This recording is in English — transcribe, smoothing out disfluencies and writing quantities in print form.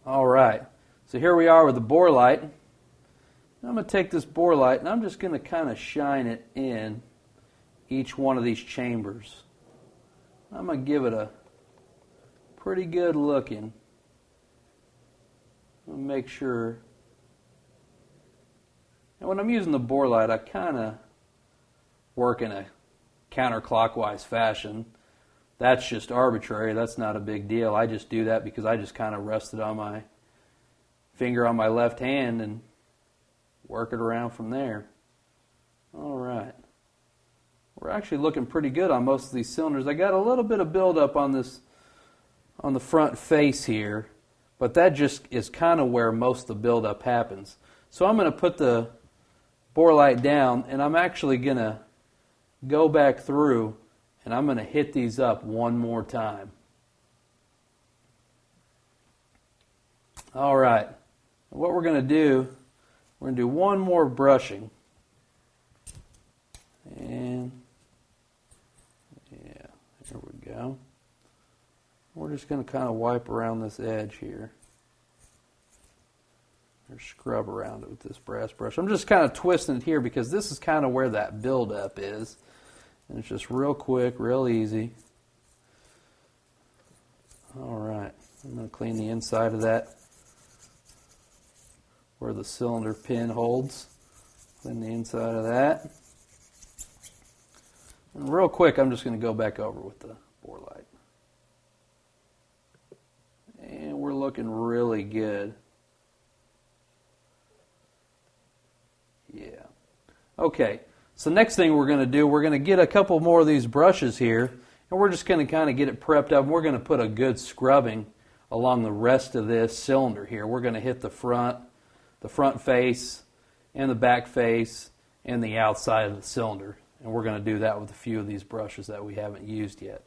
All right, so here we are with the bore light. I'm going to take this bore light and I'm just going to kind of shine it in each one of these chambers. I'm going to give it a pretty good looking. I'll make sure. And when I'm using the bore light, I kind of work in a counterclockwise fashion. That's just arbitrary. That's not a big deal. I just do that because I just kind of rest it on my finger on my left hand and work it around from there. All right. We're actually looking pretty good on most of these cylinders. I got a little bit of buildup on the front face here, but that just is kind of where most of the buildup happens. So I'm going to put the bore light down, and I'm actually going to go back through, and I'm going to hit these up one more time. All right. What we're going to do, we're going to do one more brushing. And yeah, there we go. We're just going to kind of wipe around this edge here. Or scrub around it with this brass brush. I'm just kind of twisting it here because this is kind of where that buildup is. And it's just real quick, real easy. All right, I'm going to clean the inside of that where the cylinder pin holds. Clean the inside of that. And real quick, I'm just going to go back over with the bore light. And we're looking really good. Yeah. Okay, so next thing we're going to do, we're going to get a couple more of these brushes here, and we're just going to kind of get it prepped up. We're going to put a good scrubbing along the rest of this cylinder here. We're going to hit the front face, and the back face, and the outside of the cylinder. And we're going to do that with a few of these brushes that we haven't used yet.